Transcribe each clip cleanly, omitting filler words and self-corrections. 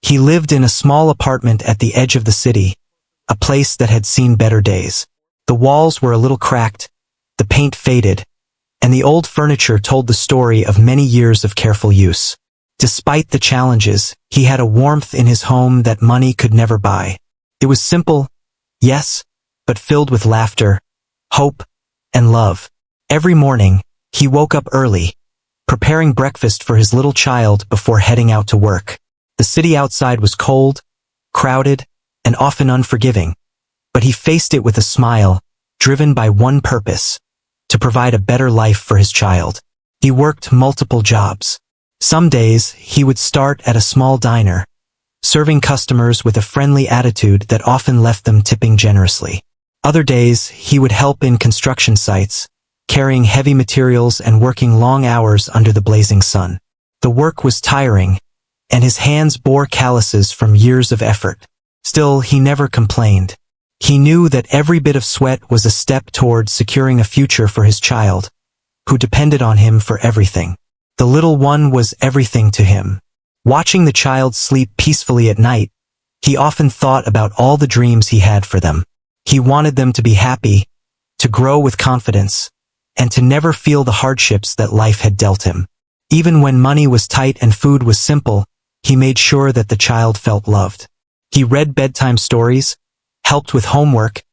He lived in a small apartment at the edge of the city, a place that had seen better days. The walls were a little cracked, the paint faded, and the old furniture told the story of many years of careful use. Despite the challenges, he had a warmth in his home that money could never buy. It was simple, yes, but filled with laughter, hope, and love. Every morning, he woke up early, preparing breakfast for his little child before heading out to work. The city outside was cold, crowded, and often unforgiving, but he faced it with a smile, driven by one purpose: to provide a better life for his child. He worked multiple jobs. Some days, he would start at a small diner, serving customers with a friendly attitude that often left them tipping generously. Other days, he would help in construction sites, carrying heavy materials and working long hours under the blazing sun. The work was tiring, and his hands bore calluses from years of effort. Still, he never complained. He knew that every bit of sweat was a step toward securing a future for his child, who depended on him for everything. The little one was everything to him. Watching the child sleep peacefully at night, he often thought about all the dreams he had for them. He wanted them to be happy, to grow with confidence, and to never feel the hardships that life had dealt him. Even when money was tight and food was simple, he made sure that the child felt loved. He read bedtime stories, helped with homework,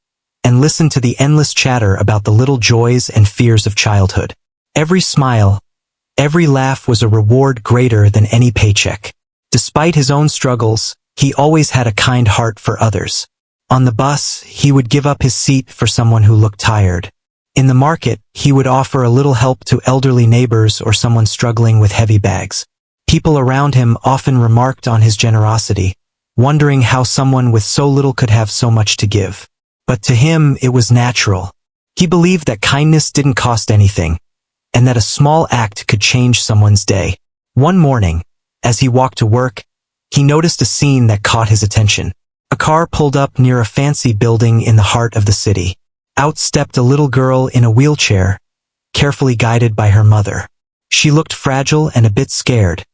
and listened to the endless chatter about the little joys and fears of childhood. Every smile, every laugh was a reward greater than any paycheck. Despite his own struggles, he always had a kind heart for others. On the bus, he would give up his seat for someone who looked tired. In the market, he would offer a little help to elderly neighbors or someone struggling with heavy bags. People around him often remarked on his generosity, wondering how someone with so little could have so much to give. But to him, it was natural. He believed that kindness didn't cost anything, and that a small act could change someone's day. One morning, as he walked to work, he noticed a scene that caught his attention. A car pulled up near a fancy building in the heart of the city. Out stepped a little girl in a wheelchair, carefully guided by her mother. She looked fragile and a bit scared,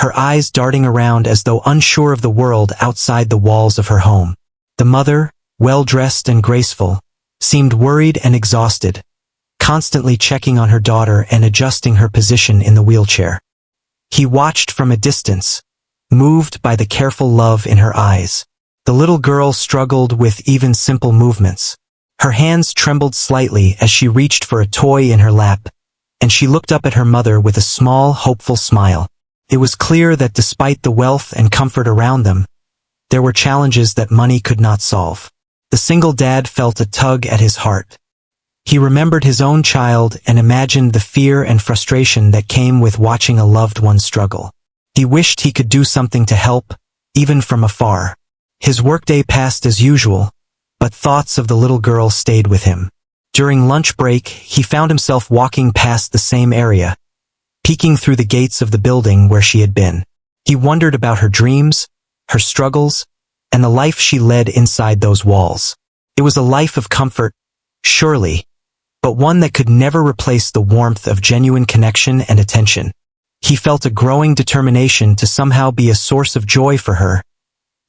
her eyes darting around as though unsure of the world outside the walls of her home. The mother, well-dressed and graceful, seemed worried and exhausted, constantly checking on her daughter and adjusting her position in the wheelchair. He watched from a distance, moved by the careful love in her eyes. The little girl struggled with even simple movements. Her hands trembled slightly as she reached for a toy in her lap, and she looked up at her mother with a small, hopeful smile. It was clear that despite the wealth and comfort around them, there were challenges that money could not solve. The single dad felt a tug at his heart. He remembered his own child and imagined the fear and frustration that came with watching a loved one struggle. He wished he could do something to help, even from afar. His workday passed as usual, but thoughts of the little girl stayed with him. During lunch break, he found himself walking past the same area, peeking through the gates of the building where she had been. He wondered about her dreams, her struggles, and the life she led inside those walls. It was a life of comfort, surely, but one that could never replace the warmth of genuine connection and attention. He felt a growing determination to somehow be a source of joy for her,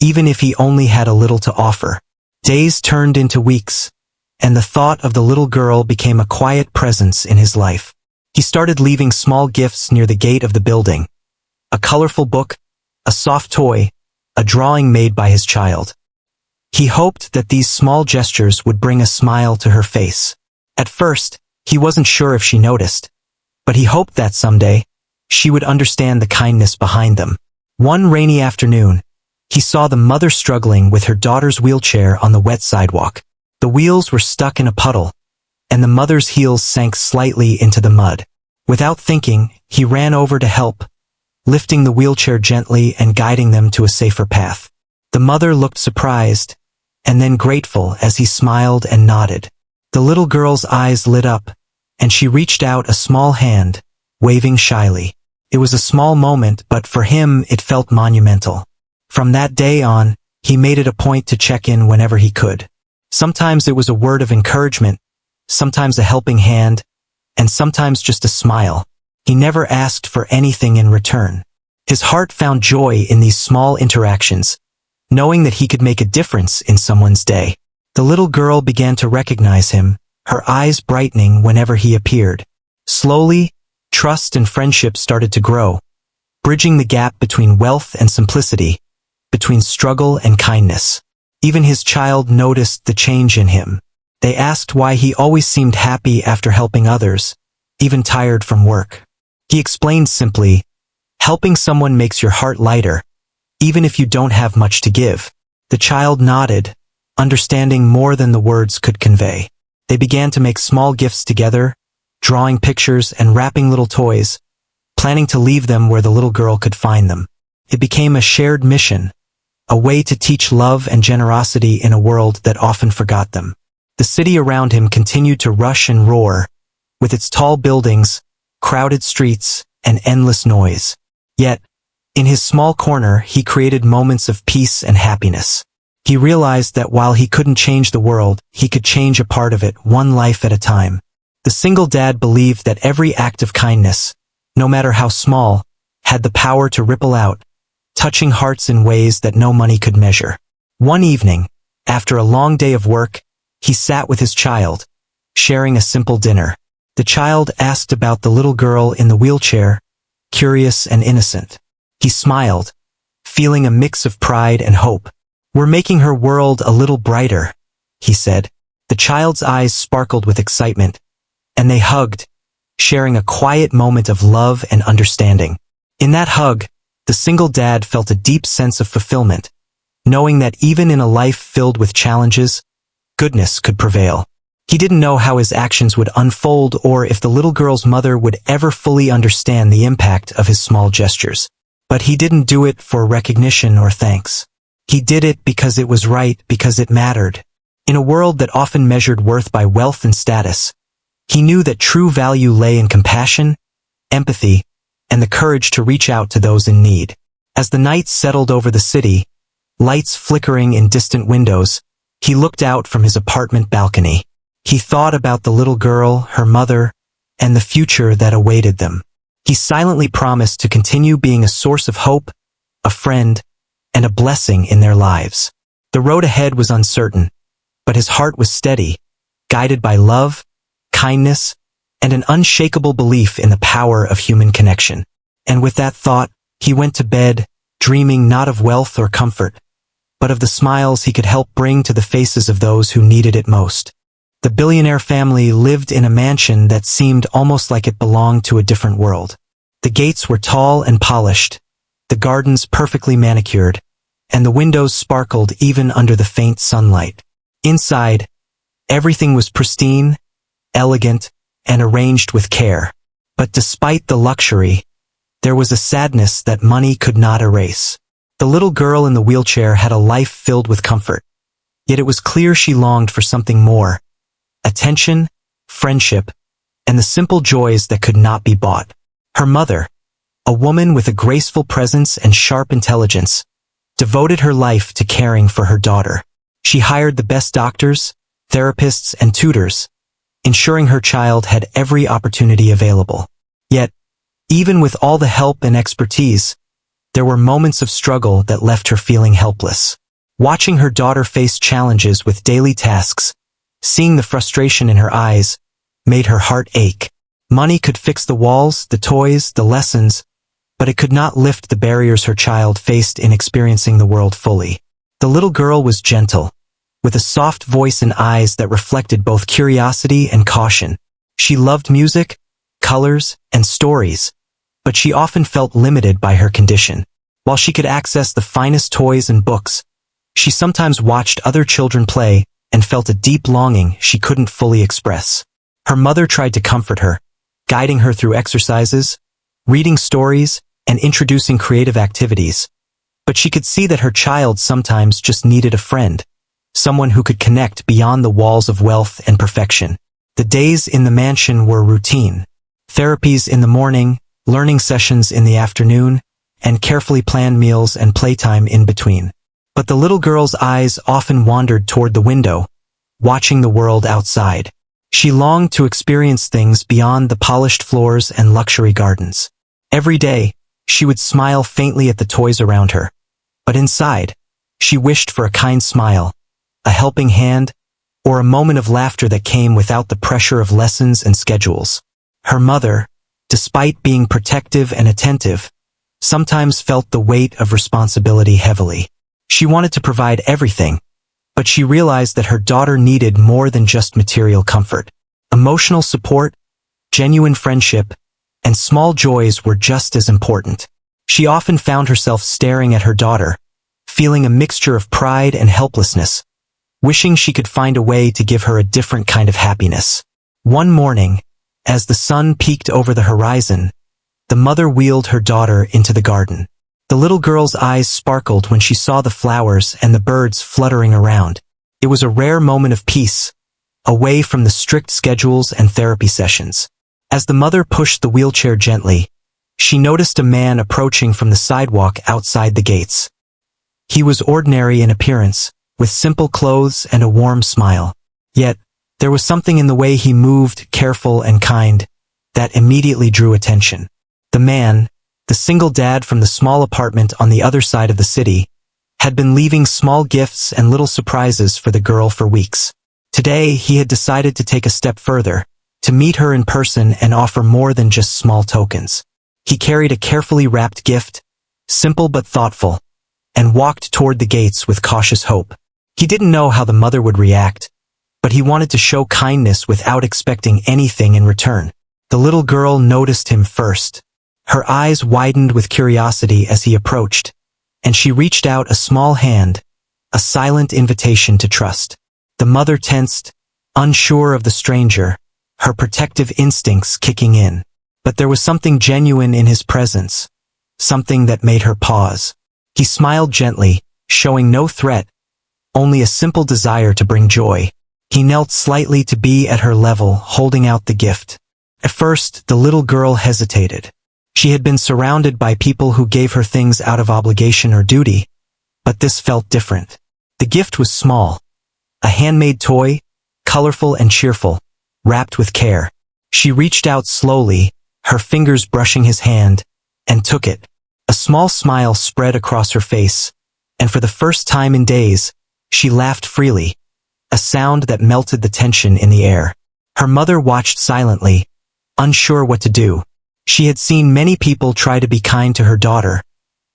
even if he only had a little to offer. Days turned into weeks, and the thought of the little girl became a quiet presence in his life. He started leaving small gifts near the gate of the building. A colorful book, a soft toy, a drawing made by his child. He hoped that these small gestures would bring a smile to her face. At first, he wasn't sure if she noticed, but he hoped that someday, she would understand the kindness behind them. One rainy afternoon, he saw the mother struggling with her daughter's wheelchair on the wet sidewalk. The wheels were stuck in a puddle, and the mother's heels sank slightly into the mud. Without thinking, he ran over to help, lifting the wheelchair gently and guiding them to a safer path. The mother looked surprised, and then grateful as he smiled and nodded. The little girl's eyes lit up, and she reached out a small hand, waving shyly. It was a small moment, but for him it felt monumental. From that day on, he made it a point to check in whenever he could. Sometimes it was a word of encouragement, sometimes a helping hand, and sometimes just a smile. He never asked for anything in return. His heart found joy in these small interactions, knowing that he could make a difference in someone's day. The little girl began to recognize him, her eyes brightening whenever he appeared. Slowly, trust and friendship started to grow, bridging the gap between wealth and simplicity, between struggle and kindness. Even his child noticed the change in him. They asked why he always seemed happy after helping others, even tired from work. He explained simply, "Helping someone makes your heart lighter, even if you don't have much to give." The child nodded, understanding more than the words could convey. They began to make small gifts together, drawing pictures and wrapping little toys, planning to leave them where the little girl could find them. It became a shared mission, a way to teach love and generosity in a world that often forgot them. The city around him continued to rush and roar, with its tall buildings, crowded streets, and endless noise. Yet, in his small corner, he created moments of peace and happiness. He realized that while he couldn't change the world, he could change a part of it, one life at a time. The single dad believed that every act of kindness, no matter how small, had the power to ripple out, touching hearts in ways that no money could measure. One evening, after a long day of work, he sat with his child, sharing a simple dinner. The child asked about the little girl in the wheelchair, curious and innocent. He smiled, feeling a mix of pride and hope. "We're making her world a little brighter," he said. The child's eyes sparkled with excitement, and they hugged, sharing a quiet moment of love and understanding. In that hug, the single dad felt a deep sense of fulfillment, knowing that even in a life filled with challenges, goodness could prevail. He didn't know how his actions would unfold or if the little girl's mother would ever fully understand the impact of his small gestures. But he didn't do it for recognition or thanks. He did it because it was right, because it mattered. In a world that often measured worth by wealth and status, he knew that true value lay in compassion, empathy, and the courage to reach out to those in need. As the night settled over the city, lights flickering in distant windows, he looked out from his apartment balcony. He thought about the little girl, her mother, and the future that awaited them. He silently promised to continue being a source of hope, a friend, and a blessing in their lives. The road ahead was uncertain, but his heart was steady, guided by love, kindness, and an unshakable belief in the power of human connection. And with that thought, he went to bed, dreaming not of wealth or comfort, but of the smiles he could help bring to the faces of those who needed it most. The billionaire family lived in a mansion that seemed almost like it belonged to a different world. The gates were tall and polished, the gardens perfectly manicured, and the windows sparkled even under the faint sunlight. Inside, everything was pristine, elegant, and arranged with care. But despite the luxury, there was a sadness that money could not erase. The little girl in the wheelchair had a life filled with comfort, yet it was clear she longed for something more: attention, friendship, and the simple joys that could not be bought. Her mother, a woman with a graceful presence and sharp intelligence, devoted her life to caring for her daughter. She hired the best doctors, therapists, and tutors, ensuring her child had every opportunity available. Yet, even with all the help and expertise, there were moments of struggle that left her feeling helpless. Watching her daughter face challenges with daily tasks, seeing the frustration in her eyes, made her heart ache. Money could fix the walls, the toys, the lessons, but it could not lift the barriers her child faced in experiencing the world fully. The little girl was gentle, with a soft voice and eyes that reflected both curiosity and caution. She loved music, colors, and stories, but she often felt limited by her condition. While she could access the finest toys and books, she sometimes watched other children play and felt a deep longing she couldn't fully express. Her mother tried to comfort her, guiding her through exercises, reading stories, and introducing creative activities. But she could see that her child sometimes just needed a friend, someone who could connect beyond the walls of wealth and perfection. The days in the mansion were routine: therapies in the morning, learning sessions in the afternoon, and carefully planned meals and playtime in between. But the little girl's eyes often wandered toward the window, watching the world outside. She longed to experience things beyond the polished floors and luxury gardens. Every day, She would smile faintly at the toys around her. But inside, she wished for a kind smile, a helping hand, or a moment of laughter that came without the pressure of lessons and schedules. Her mother, despite being protective and attentive, sometimes felt the weight of responsibility heavily. She wanted to provide everything, but she realized that her daughter needed more than just material comfort. Emotional support, genuine friendship, and small joys were just as important. She often found herself staring at her daughter, feeling a mixture of pride and helplessness, wishing she could find a way to give her a different kind of happiness. One morning, as the sun peeked over the horizon, the mother wheeled her daughter into the garden. The little girl's eyes sparkled when she saw the flowers and the birds fluttering around. It was a rare moment of peace, away from the strict schedules and therapy sessions. As the mother pushed the wheelchair gently, she noticed a man approaching from the sidewalk outside the gates. He was ordinary in appearance, with simple clothes and a warm smile. Yet, there was something in the way he moved, careful and kind, that immediately drew attention. The man, the single dad from the small apartment on the other side of the city, had been leaving small gifts and little surprises for the girl for weeks. Today, he had decided to take a step further, to meet her in person and offer more than just small tokens. He carried a carefully wrapped gift, simple but thoughtful, and walked toward the gates with cautious hope. He didn't know how the mother would react, but he wanted to show kindness without expecting anything in return. The little girl noticed him first. Her eyes widened with curiosity as he approached, and she reached out a small hand, a silent invitation to trust. The mother tensed, unsure of the stranger, her protective instincts kicking in. But there was something genuine in his presence, something that made her pause. He smiled gently, showing no threat, only a simple desire to bring joy. He knelt slightly to be at her level, holding out the gift. At first, the little girl hesitated. She had been surrounded by people who gave her things out of obligation or duty, but this felt different. The gift was small, a handmade toy, colorful and cheerful, wrapped with care. She reached out slowly, her fingers brushing his hand, and took it. A small smile spread across her face, and for the first time in days, she laughed freely, a sound that melted the tension in the air. Her mother watched silently, unsure what to do. She had seen many people try to be kind to her daughter,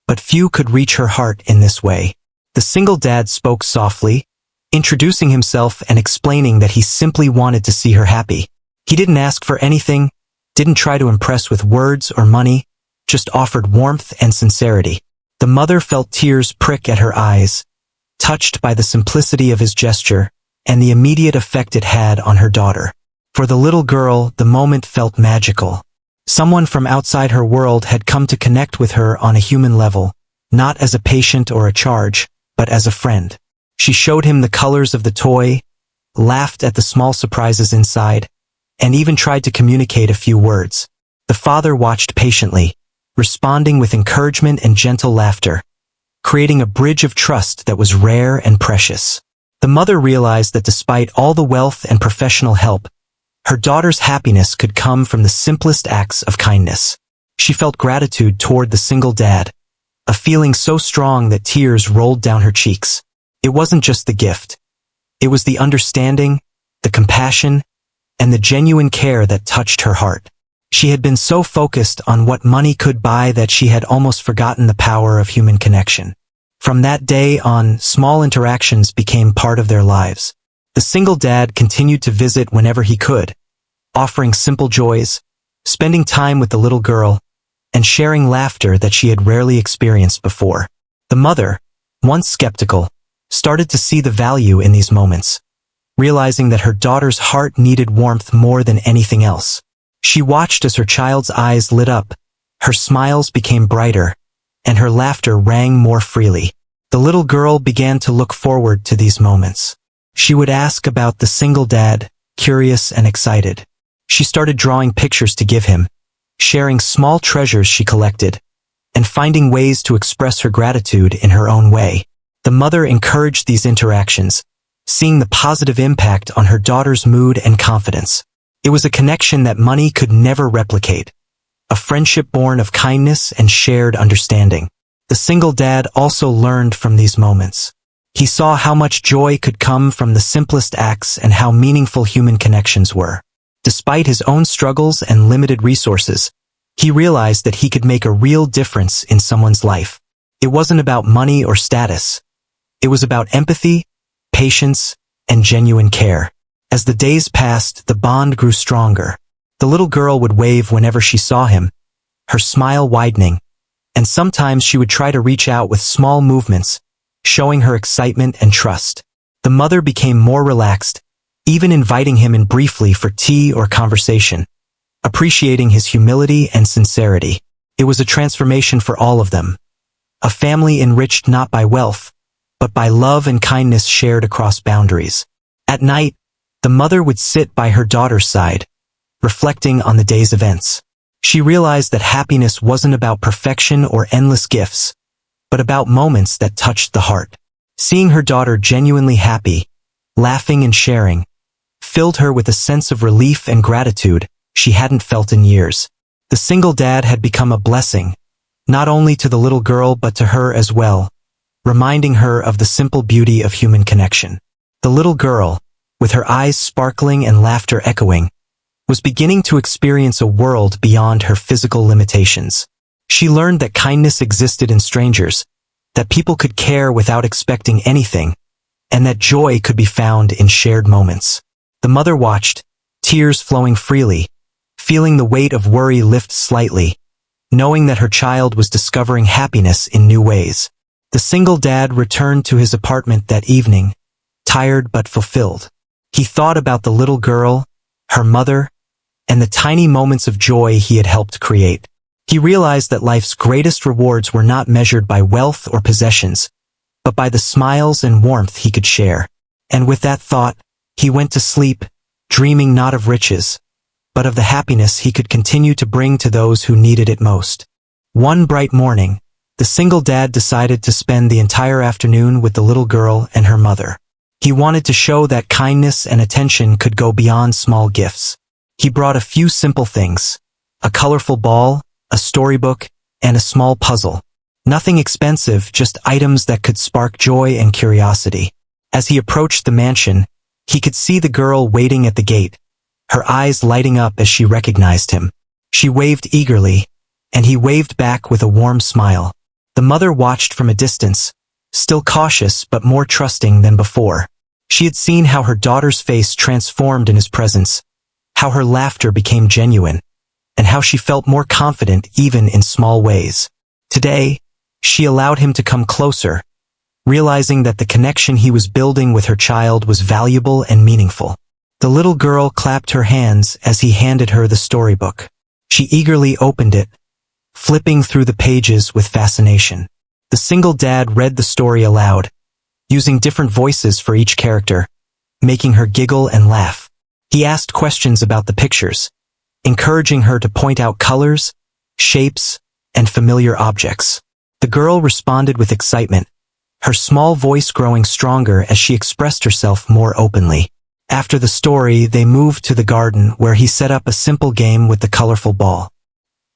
but few could reach her heart in this way. The single dad spoke softly, introducing himself and explaining that he simply wanted to see her happy. He didn't ask for anything, didn't try to impress with words or money, just offered warmth and sincerity. The mother felt tears prick at her eyes, touched by the simplicity of his gesture and the immediate effect it had on her daughter. For the little girl, the moment felt magical. Someone from outside her world had come to connect with her on a human level, not as a patient or a charge, but as a friend. She showed him the colors of the toy, laughed at the small surprises inside, and even tried to communicate a few words. The father watched patiently, responding with encouragement and gentle laughter, creating a bridge of trust that was rare and precious. The mother realized that despite all the wealth and professional help, her daughter's happiness could come from the simplest acts of kindness. She felt gratitude toward the single dad, a feeling so strong that tears rolled down her cheeks. It wasn't just the gift. It was the understanding, the compassion, and the genuine care that touched her heart. She had been so focused on what money could buy that she had almost forgotten the power of human connection. From that day on, small interactions became part of their lives. The single dad continued to visit whenever he could, offering simple joys, spending time with the little girl, and sharing laughter that she had rarely experienced before. The mother, once skeptical, started to see the value in these moments, realizing that her daughter's heart needed warmth more than anything else. She watched as her child's eyes lit up, her smiles became brighter, and her laughter rang more freely. The little girl began to look forward to these moments. She would ask about the single dad, curious and excited. She started drawing pictures to give him, sharing small treasures she collected, and finding ways to express her gratitude in her own way. The mother encouraged these interactions, seeing the positive impact on her daughter's mood and confidence. It was a connection that money could never replicate, a friendship born of kindness and shared understanding. The single dad also learned from these moments. He saw how much joy could come from the simplest acts and how meaningful human connections were. Despite his own struggles and limited resources, he realized that he could make a real difference in someone's life. It wasn't about money or status. It was about empathy, patience, and genuine care. As the days passed, the bond grew stronger. The little girl would wave whenever she saw him, her smile widening, and sometimes she would try to reach out with small movements, showing her excitement and trust. The mother became more relaxed, even inviting him in briefly for tea or conversation, appreciating his humility and sincerity. It was a transformation for all of them. A family enriched not by wealth, but by love and kindness shared across boundaries. At night, the mother would sit by her daughter's side, reflecting on the day's events. She realized that happiness wasn't about perfection or endless gifts, but about moments that touched the heart. Seeing her daughter genuinely happy, laughing and sharing, filled her with a sense of relief and gratitude she hadn't felt in years. The single dad had become a blessing, not only to the little girl but to her as well, reminding her of the simple beauty of human connection. The little girl, with her eyes sparkling and laughter echoing, was beginning to experience a world beyond her physical limitations. She learned that kindness existed in strangers, that people could care without expecting anything, and that joy could be found in shared moments. The mother watched, tears flowing freely, feeling the weight of worry lift slightly, knowing that her child was discovering happiness in new ways. The single dad returned to his apartment that evening, tired but fulfilled. He thought about the little girl, her mother, and the tiny moments of joy he had helped create. He realized that life's greatest rewards were not measured by wealth or possessions, but by the smiles and warmth he could share. And with that thought, he went to sleep, dreaming not of riches, but of the happiness he could continue to bring to those who needed it most. One bright morning, the single dad decided to spend the entire afternoon with the little girl and her mother. He wanted to show that kindness and attention could go beyond small gifts. He brought a few simple things: a colorful ball, a storybook, and a small puzzle. Nothing expensive, just items that could spark joy and curiosity. As he approached the mansion, he could see the girl waiting at the gate, her eyes lighting up as she recognized him. She waved eagerly, and he waved back with a warm smile. The mother watched from a distance, still cautious but more trusting than before. She had seen how her daughter's face transformed in his presence, how her laughter became genuine, and how she felt more confident even in small ways. Today, she allowed him to come closer, realizing that the connection he was building with her child was valuable and meaningful. The little girl clapped her hands as he handed her the storybook. She eagerly opened it, flipping through the pages with fascination. The single dad read the story aloud, using different voices for each character, making her giggle and laugh. He asked questions about the pictures, encouraging her to point out colors, shapes, and familiar objects. The girl responded with excitement, her small voice growing stronger as she expressed herself more openly. After the story, they moved to the garden where he set up a simple game with the colorful ball.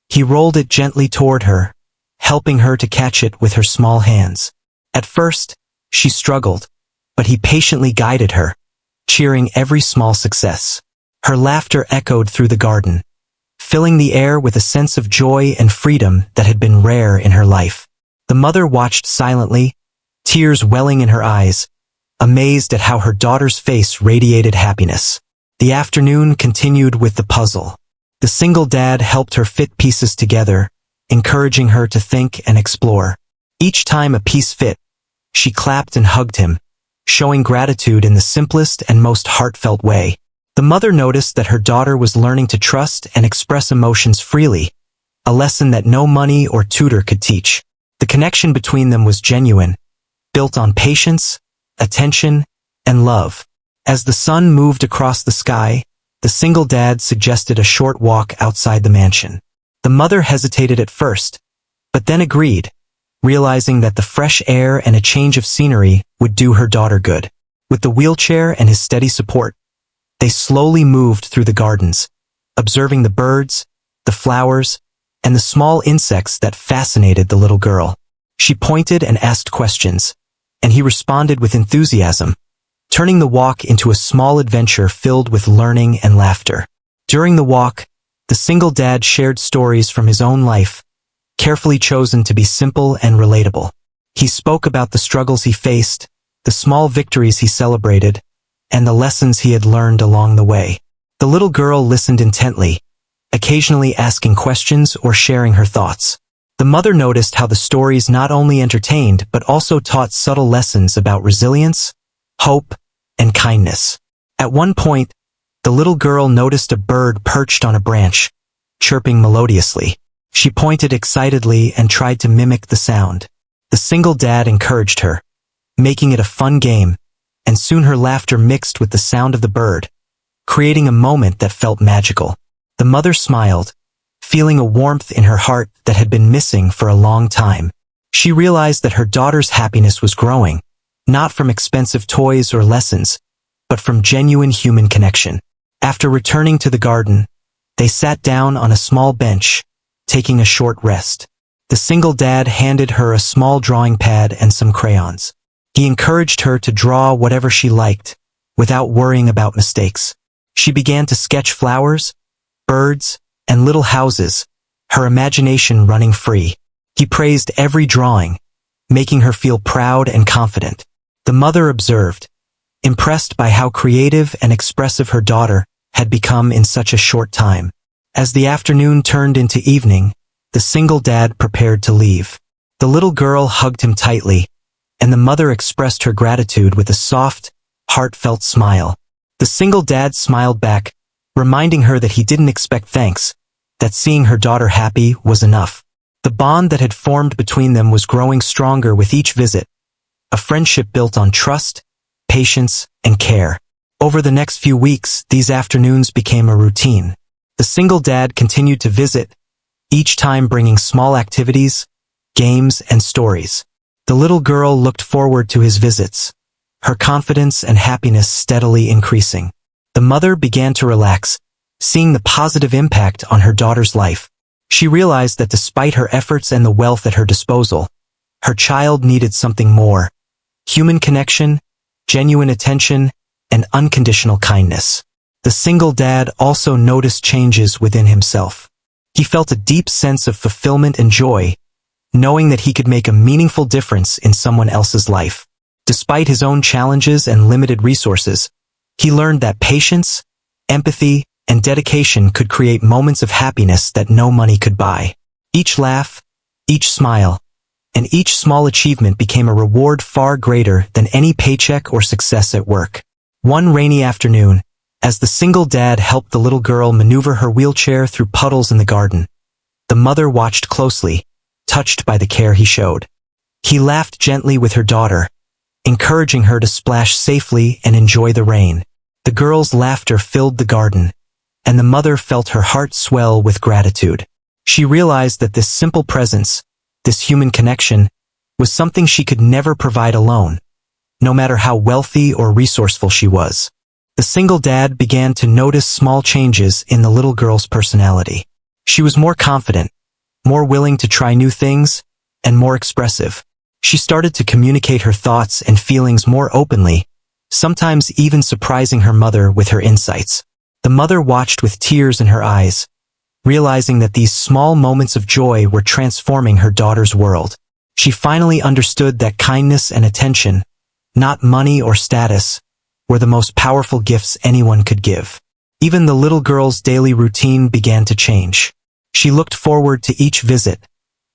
He rolled it gently toward her, helping her to catch it with her small hands. At first, she struggled, but he patiently guided her, cheering every small success. Her laughter echoed through the garden, filling the air with a sense of joy and freedom that had been rare in her life. The mother watched silently, tears welling in her eyes, amazed at how her daughter's face radiated happiness. The afternoon continued with the puzzle. The single dad helped her fit pieces together, encouraging her to think and explore. Each time a piece fit, she clapped and hugged him, showing gratitude in the simplest and most heartfelt way. The mother noticed that her daughter was learning to trust and express emotions freely, a lesson that no money or tutor could teach. The connection between them was genuine, built on patience, attention, and love. As the sun moved across the sky, the single dad suggested a short walk outside the mansion. The mother hesitated at first, but then agreed, realizing that the fresh air and a change of scenery would do her daughter good. With the wheelchair and his steady support, they slowly moved through the gardens, observing the birds, the flowers, and the small insects that fascinated the little girl. She pointed and asked questions, and he responded with enthusiasm, turning the walk into a small adventure filled with learning and laughter. During the walk, the single dad shared stories from his own life, carefully chosen to be simple and relatable. He spoke about the struggles he faced, the small victories he celebrated, and the lessons he had learned along the way. The little girl listened intently, occasionally asking questions or sharing her thoughts. The mother noticed how the stories not only entertained but also taught subtle lessons about resilience, hope, and kindness. At one point, the little girl noticed a bird perched on a branch, chirping melodiously. She pointed excitedly and tried to mimic the sound. The single dad encouraged her, making it a fun game, and soon her laughter mixed with the sound of the bird, creating a moment that felt magical. The mother smiled, feeling a warmth in her heart that had been missing for a long time. She realized that her daughter's happiness was growing, not from expensive toys or lessons, but from genuine human connection. After returning to the garden, they sat down on a small bench, taking a short rest. The single dad handed her a small drawing pad and some crayons. He encouraged her to draw whatever she liked, without worrying about mistakes. She began to sketch flowers, birds, and little houses, her imagination running free. He praised every drawing, making her feel proud and confident. The mother observed, impressed by how creative and expressive her daughter had become in such a short time. As the afternoon turned into evening, the single dad prepared to leave. The little girl hugged him tightly, and the mother expressed her gratitude with a soft, heartfelt smile. The single dad smiled back, reminding her that he didn't expect thanks, that seeing her daughter happy was enough. The bond that had formed between them was growing stronger with each visit, a friendship built on trust, patience, and care. Over the next few weeks, these afternoons became a routine. The single dad continued to visit, each time bringing small activities, games, and stories. The little girl looked forward to his visits, her confidence and happiness steadily increasing. The mother began to relax, seeing the positive impact on her daughter's life. She realized that despite her efforts and the wealth at her disposal, her child needed something more: human connection, genuine attention, and unconditional kindness. The single dad also noticed changes within himself. He felt a deep sense of fulfillment and joy, knowing that he could make a meaningful difference in someone else's life. Despite his own challenges and limited resources, he learned that patience, empathy, and dedication could create moments of happiness that no money could buy. Each laugh, each smile, and each small achievement became a reward far greater than any paycheck or success at work. One rainy afternoon, as the single dad helped the little girl maneuver her wheelchair through puddles in the garden, the mother watched closely, touched by the care he showed. He laughed gently with her daughter, encouraging her to splash safely and enjoy the rain. The girl's laughter filled the garden, and the mother felt her heart swell with gratitude. She realized that this simple presence, this human connection, was something she could never provide alone, no matter how wealthy or resourceful she was. The single dad began to notice small changes in the little girl's personality. She was more confident, more willing to try new things, and more expressive. She started to communicate her thoughts and feelings more openly, sometimes even surprising her mother with her insights. The mother watched with tears in her eyes, realizing that these small moments of joy were transforming her daughter's world. She finally understood that kindness and attention, not money or status, were the most powerful gifts anyone could give. Even the little girl's daily routine began to change. She looked forward to each visit,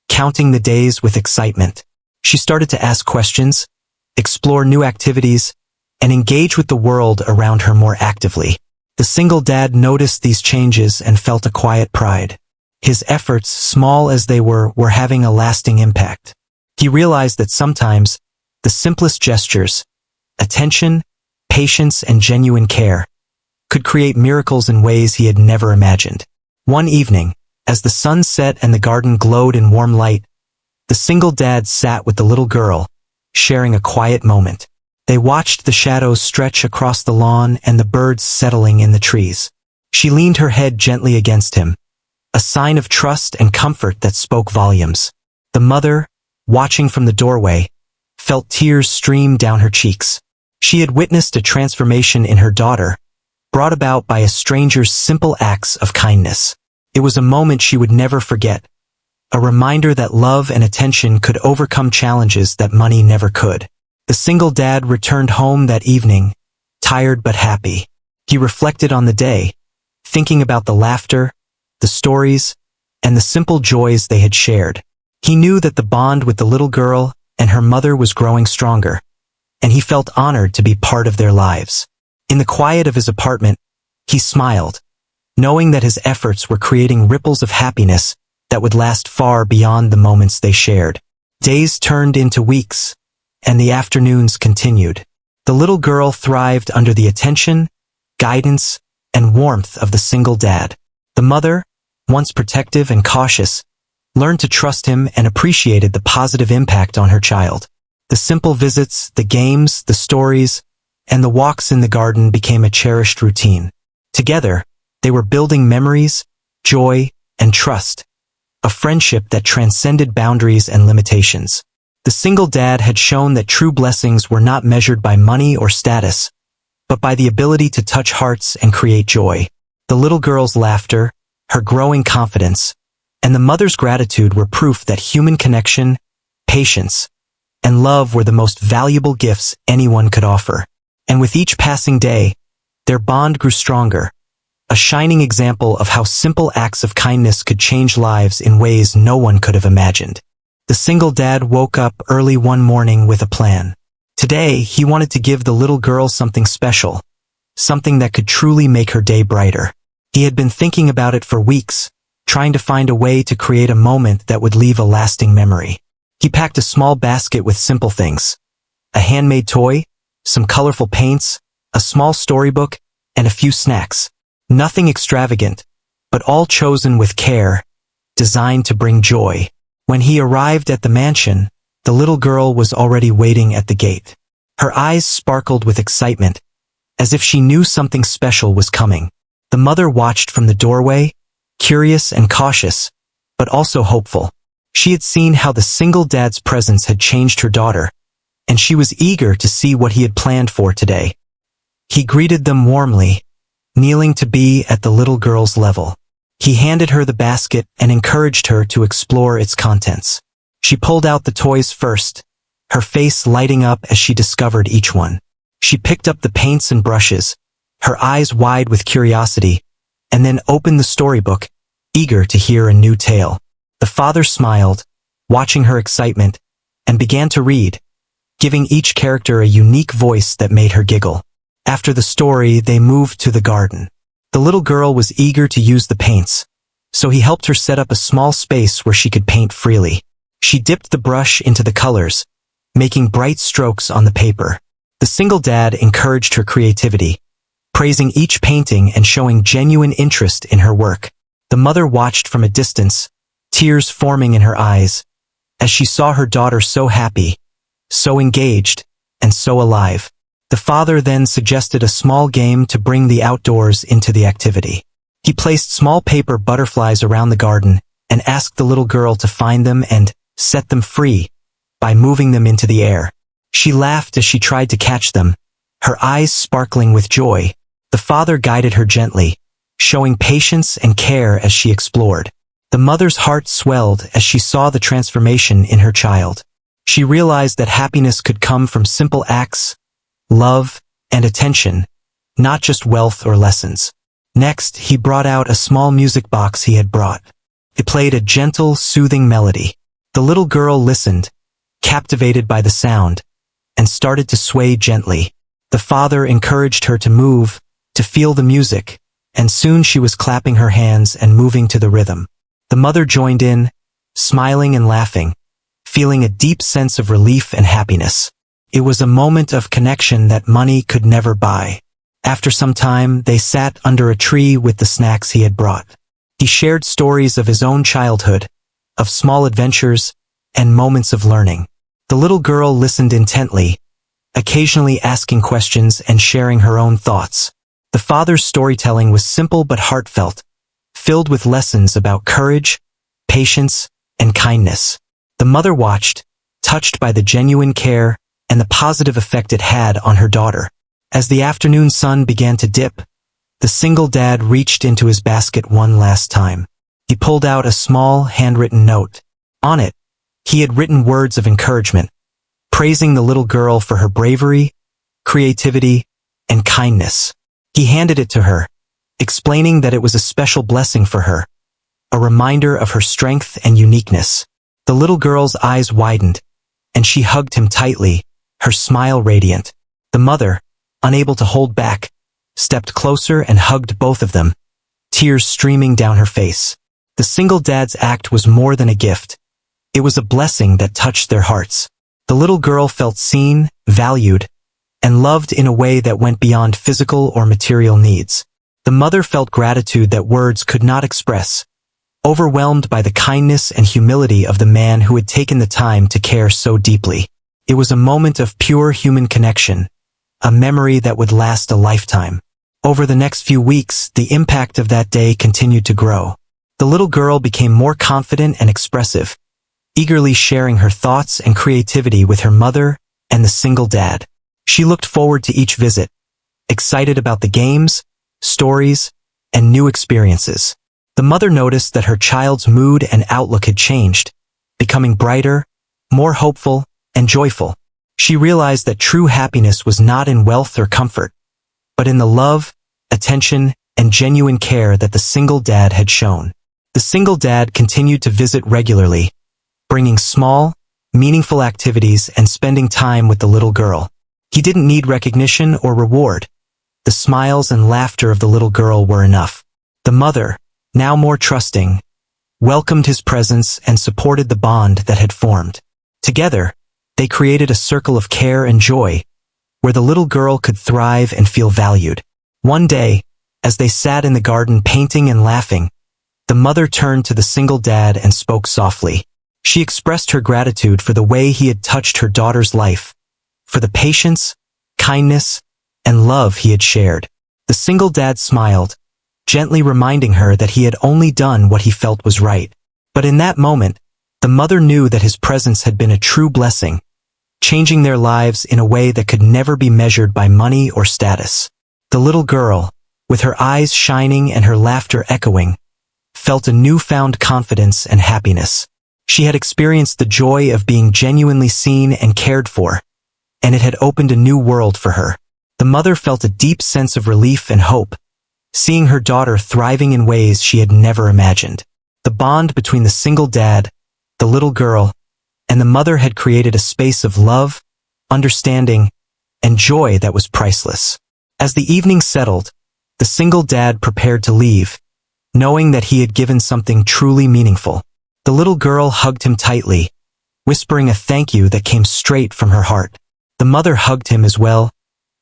counting the days with excitement. She started to ask questions, explore new activities, and engage with the world around her more actively. The single dad noticed these changes and felt a quiet pride. His efforts, small as they were having a lasting impact. He realized that sometimes, the simplest gestures, attention, patience, and genuine care, could create miracles in ways he had never imagined. One evening, as the sun set and the garden glowed in warm light, the single dad sat with the little girl, sharing a quiet moment. They watched the shadows stretch across the lawn and the birds settling in the trees. She leaned her head gently against him, a sign of trust and comfort that spoke volumes. The mother, watching from the doorway, felt tears stream down her cheeks. She had witnessed a transformation in her daughter, brought about by a stranger's simple acts of kindness. It was a moment she would never forget, a reminder that love and attention could overcome challenges that money never could. The single dad returned home that evening, tired but happy. He reflected on the day, thinking about the laughter, the stories, and the simple joys they had shared. He knew that the bond with the little girl and her mother was growing stronger, and he felt honored to be part of their lives. In the quiet of his apartment, he smiled, knowing that his efforts were creating ripples of happiness that would last far beyond the moments they shared. Days turned into weeks, and the afternoons continued. The little girl thrived under the attention, guidance, and warmth of the single dad. The mother, once protective and cautious, learned to trust him and appreciated the positive impact on her child. The simple visits, the games, the stories, and the walks in the garden became a cherished routine. Together, they were building memories, joy, and trust, a friendship that transcended boundaries and limitations. The single dad had shown that true blessings were not measured by money or status, but by the ability to touch hearts and create joy. The little girl's laughter, her growing confidence, and the mother's gratitude were proof that human connection, patience, and love were the most valuable gifts anyone could offer. And with each passing day, their bond grew stronger, a shining example of how simple acts of kindness could change lives in ways no one could have imagined. The single dad woke up early one morning with a plan. Today, he wanted to give the little girl something special, something that could truly make her day brighter. He had been thinking about it for weeks, trying to find a way to create a moment that would leave a lasting memory. He packed a small basket with simple things: a handmade toy, some colorful paints, a small storybook, and a few snacks. Nothing extravagant, but all chosen with care, designed to bring joy. When he arrived at the mansion, the little girl was already waiting at the gate. Her eyes sparkled with excitement, as if she knew something special was coming. The mother watched from the doorway, curious and cautious, but also hopeful. She had seen how the single dad's presence had changed her daughter, and she was eager to see what he had planned for today. He greeted them warmly, kneeling to be at the little girl's level. He handed her the basket and encouraged her to explore its contents. She pulled out the toys first, her face lighting up as she discovered each one. She picked up the paints and brushes, her eyes wide with curiosity, and then opened the storybook, eager to hear a new tale. The father smiled, watching her excitement, and began to read, giving each character a unique voice that made her giggle. After the story, they moved to the garden. The little girl was eager to use the paints, so he helped her set up a small space where she could paint freely. She dipped the brush into the colors, making bright strokes on the paper. The single dad encouraged her creativity, praising each painting and showing genuine interest in her work. The mother watched from a distance, tears forming in her eyes, as she saw her daughter so happy, so engaged, and so alive. The father then suggested a small game to bring the outdoors into the activity. He placed small paper butterflies around the garden and asked the little girl to find them and set them free by moving them into the air. She laughed as she tried to catch them, her eyes sparkling with joy. The father guided her gently, showing patience and care as she explored. The mother's heart swelled as she saw the transformation in her child. She realized that happiness could come from simple acts, love, and attention, not just wealth or lessons. Next, he brought out a small music box he had brought. It played a gentle, soothing melody. The little girl listened, captivated by the sound, and started to sway gently. The father encouraged her to move, to feel the music, and soon she was clapping her hands and moving to the rhythm. The mother joined in, smiling and laughing, feeling a deep sense of relief and happiness. It was a moment of connection that money could never buy. After some time, they sat under a tree with the snacks he had brought. He shared stories of his own childhood, of small adventures, and moments of learning. The little girl listened intently, occasionally asking questions and sharing her own thoughts. The father's storytelling was simple but heartfelt, filled with lessons about courage, patience, and kindness. The mother watched, touched by the genuine care and the positive effect it had on her daughter. As the afternoon sun began to dip, the single dad reached into his basket one last time. He pulled out a small, handwritten note. On it, he had written words of encouragement, praising the little girl for her bravery, creativity, and kindness. He handed it to her, explaining that it was a special blessing for her, a reminder of her strength and uniqueness. The little girl's eyes widened, and she hugged him tightly, her smile radiant. The mother, unable to hold back, stepped closer and hugged both of them, tears streaming down her face. The single dad's act was more than a gift. It was a blessing that touched their hearts. The little girl felt seen, valued, and loved in a way that went beyond physical or material needs. The mother felt gratitude that words could not express, overwhelmed by the kindness and humility of the man who had taken the time to care so deeply. It was a moment of pure human connection, a memory that would last a lifetime. Over the next few weeks, the impact of that day continued to grow. The little girl became more confident and expressive, eagerly sharing her thoughts and creativity with her mother and the single dad. She looked forward to each visit, excited about the games, stories, and new experiences. The mother noticed that her child's mood and outlook had changed, becoming brighter, more hopeful, and joyful. She realized that true happiness was not in wealth or comfort, but in the love, attention, and genuine care that the single dad had shown. The single dad continued to visit regularly, bringing small, meaningful activities and spending time with the little girl. He didn't need recognition or reward. The smiles and laughter of the little girl were enough. The mother, now more trusting, welcomed his presence and supported the bond that had formed. Together, they created a circle of care and joy, where the little girl could thrive and feel valued. One day, as they sat in the garden painting and laughing, the mother turned to the single dad and spoke softly. She expressed her gratitude for the way he had touched her daughter's life, for the patience, kindness, and love he had shared. The single dad smiled, gently reminding her that he had only done what he felt was right. But in that moment, the mother knew that his presence had been a true blessing, changing their lives in a way that could never be measured by money or status. The little girl, with her eyes shining and her laughter echoing, felt a newfound confidence and happiness. She had experienced the joy of being genuinely seen and cared for, and it had opened a new world for her. The mother felt a deep sense of relief and hope, seeing her daughter thriving in ways she had never imagined. The bond between the single dad, the little girl, and the mother had created a space of love, understanding, and joy that was priceless. As the evening settled, the single dad prepared to leave, knowing that he had given something truly meaningful. The little girl hugged him tightly, whispering a thank you that came straight from her heart. The mother hugged him as well,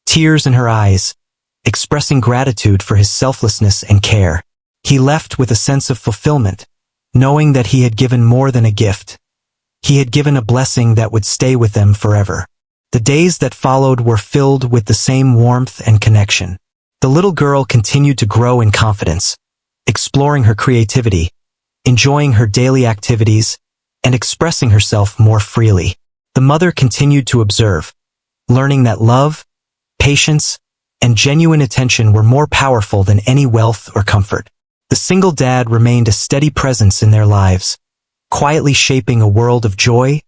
tears in her eyes, expressing gratitude for his selflessness and care. He left with a sense of fulfillment, knowing that he had given more than a gift. He had given a blessing that would stay with them forever. The days that followed were filled with the same warmth and connection. The little girl continued to grow in confidence, exploring her creativity, enjoying her daily activities, and expressing herself more freely. The mother continued to observe, learning that love, patience, and genuine attention were more powerful than any wealth or comfort. The single dad remained a steady presence in their lives, quietly shaping a world of joy,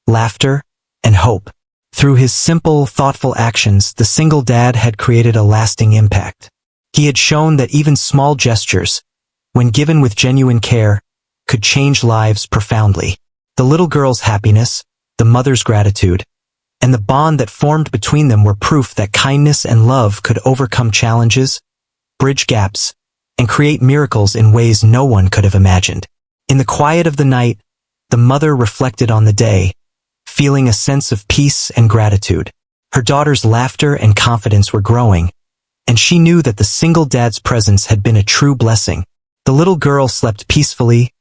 laughter, and hope. Through his simple, thoughtful actions, the single dad had created a lasting impact. He had shown that even small gestures, when given with genuine care, could change lives profoundly. The little girl's happiness, the mother's gratitude, and the bond that formed between them were proof that kindness and love could overcome challenges, bridge gaps, and create miracles in ways no one could have imagined. In the quiet of the night, the mother reflected on the day, feeling a sense of peace and gratitude. Her daughter's laughter and confidence were growing, and she knew that the single dad's presence had been a true blessing. The little girl slept peacefully,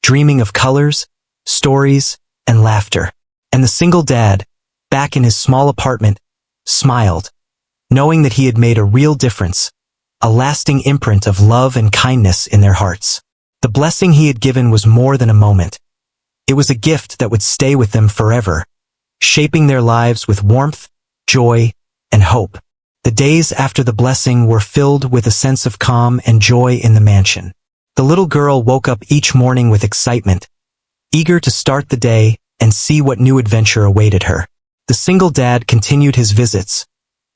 dreaming of colors, stories, and laughter. And the single dad, back in his small apartment, smiled, knowing that he had made a real difference, a lasting imprint of love and kindness in their hearts. The blessing he had given was more than a moment. It was a gift that would stay with them forever, shaping their lives with warmth, joy, and hope. The days after the blessing were filled with a sense of calm and joy in the mansion. The little girl woke up each morning with excitement, eager to start the day and see what new adventure awaited her. The single dad continued his visits,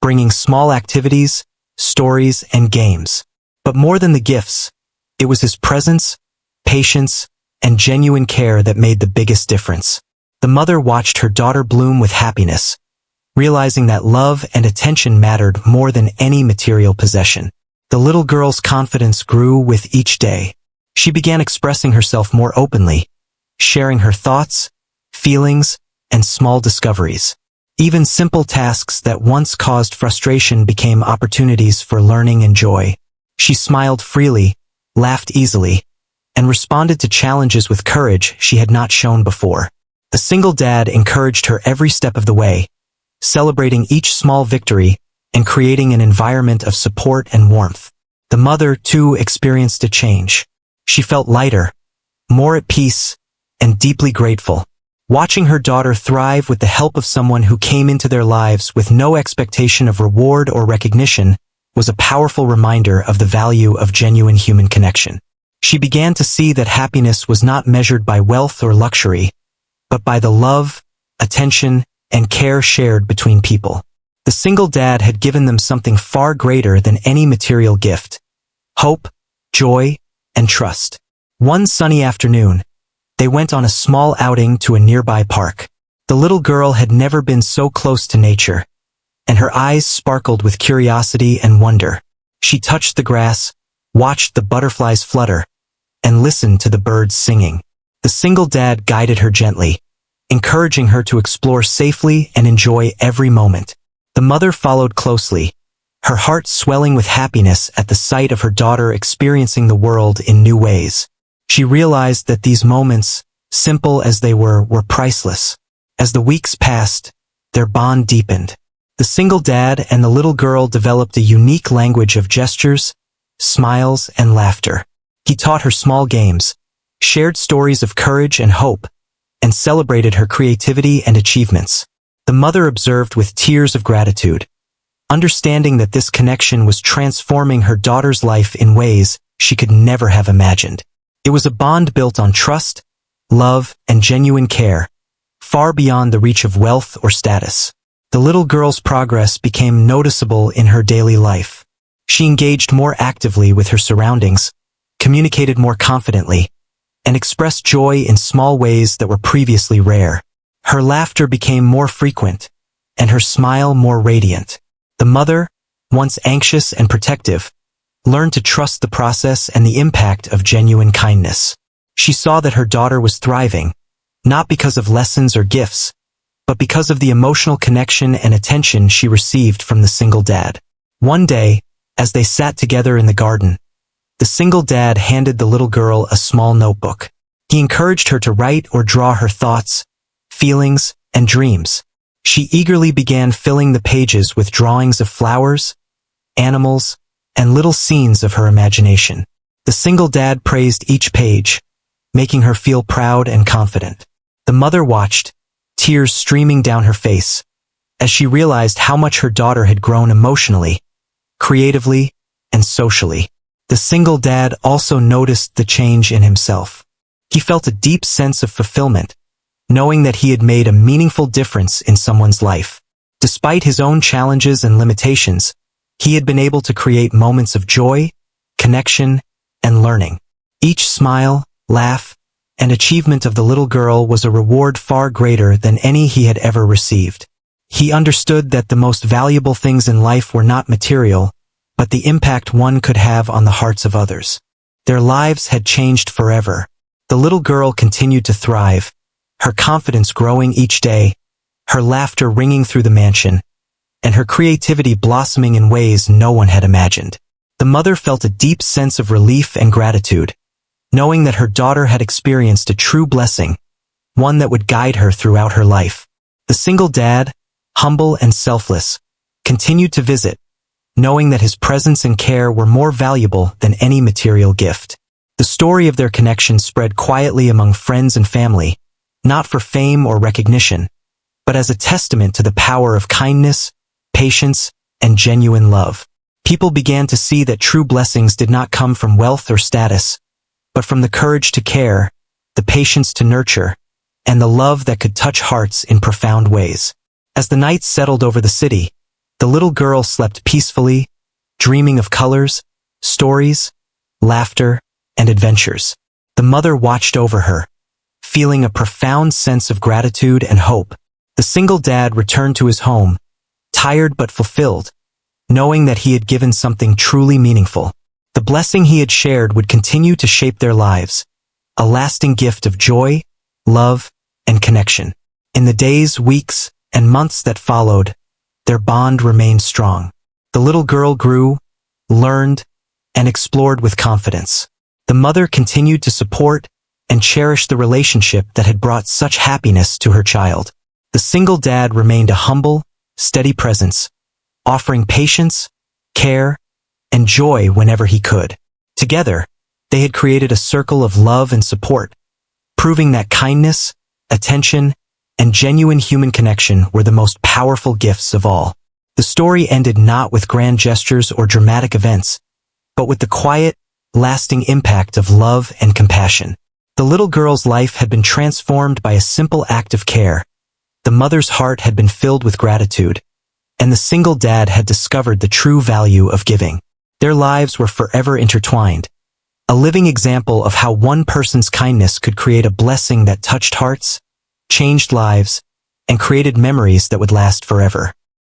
bringing small activities, stories, and games. But more than the gifts, it was his presence, patience, and genuine care that made the biggest difference. The mother watched her daughter bloom with happiness, realizing that love and attention mattered more than any material possession. The little girl's confidence grew with each day. She began expressing herself more openly, sharing her thoughts, feelings, and small discoveries. Even simple tasks that once caused frustration became opportunities for learning and joy. She smiled freely, laughed easily, and responded to challenges with courage she had not shown before. The single dad encouraged her every step of the way, celebrating each small victory and creating an environment of support and warmth. The mother, too, experienced a change. She felt lighter, more at peace, and deeply grateful. Watching her daughter thrive with the help of someone who came into their lives with no expectation of reward or recognition was a powerful reminder of the value of genuine human connection. She began to see that happiness was not measured by wealth or luxury, but by the love, attention, and care shared between people. The single dad had given them something far greater than any material gift: hope, joy, and trust. One sunny afternoon, they went on a small outing to a nearby park. The little girl had never been so close to nature, and her eyes sparkled with curiosity and wonder. She touched the grass, watched the butterflies flutter, and listened to the birds singing. The single dad guided her gently, encouraging her to explore safely and enjoy every moment. The mother followed closely, her heart swelling with happiness at the sight of her daughter experiencing the world in new ways. She realized that these moments, simple as they were priceless. As the weeks passed, their bond deepened. The single dad and the little girl developed a unique language of gestures, smiles, and laughter. He taught her small games, shared stories of courage and hope, and celebrated her creativity and achievements. The mother observed with tears of gratitude, understanding that this connection was transforming her daughter's life in ways she could never have imagined. It was a bond built on trust, love, and genuine care, far beyond the reach of wealth or status. The little girl's progress became noticeable in her daily life. She engaged more actively with her surroundings, communicated more confidently, and expressed joy in small ways that were previously rare. Her laughter became more frequent, and her smile more radiant. The mother, once anxious and protective, learned to trust the process and the impact of genuine kindness. She saw that her daughter was thriving, not because of lessons or gifts, but because of the emotional connection and attention she received from the single dad. One day, as they sat together in the garden, the single dad handed the little girl a small notebook. He encouraged her to write or draw her thoughts, feelings, and dreams. She eagerly began filling the pages with drawings of flowers, animals, and little scenes of her imagination. The single dad praised each page, making her feel proud and confident. The mother watched, tears streaming down her face, as she realized how much her daughter had grown emotionally, creatively, and socially. The single dad also noticed the change in himself. He felt a deep sense of fulfillment, knowing that he had made a meaningful difference in someone's life. Despite his own challenges and limitations, he had been able to create moments of joy, connection, and learning. Each smile, laugh, and achievement of the little girl was a reward far greater than any he had ever received. He understood that the most valuable things in life were not material, but the impact one could have on the hearts of others. Their lives had changed forever. The little girl continued to thrive, her confidence growing each day, her laughter ringing through the mansion, and her creativity blossoming in ways no one had imagined. The mother felt a deep sense of relief and gratitude, knowing that her daughter had experienced a true blessing, one that would guide her throughout her life. The single dad, humble and selfless, continued to visit, knowing that his presence and care were more valuable than any material gift. The story of their connection spread quietly among friends and family, not for fame or recognition, but as a testament to the power of kindness, patience, and genuine love. People began to see that true blessings did not come from wealth or status, but from the courage to care, the patience to nurture, and the love that could touch hearts in profound ways. As the night settled over the city, the little girl slept peacefully, dreaming of colors, stories, laughter, and adventures. The mother watched over her, feeling a profound sense of gratitude and hope. The single dad returned to his home, tired but fulfilled, knowing that he had given something truly meaningful. The blessing he had shared would continue to shape their lives, a lasting gift of joy, love, and connection. In the days, weeks, and months that followed, their bond remained strong. The little girl grew, learned, and explored with confidence. The mother continued to support and cherish the relationship that had brought such happiness to her child. The single dad remained a humble, steady presence, offering patience, care, and joy whenever he could. Together, they had created a circle of love and support, proving that kindness, attention, and genuine human connection were the most powerful gifts of all. The story ended not with grand gestures or dramatic events, but with the quiet, lasting impact of love and compassion. The little girl's life had been transformed by a simple act of care. The mother's heart had been filled with gratitude, and the single dad had discovered the true value of giving. Their lives were forever intertwined, a living example of how one person's kindness could create a blessing that touched hearts, changed lives, and created memories that would last forever.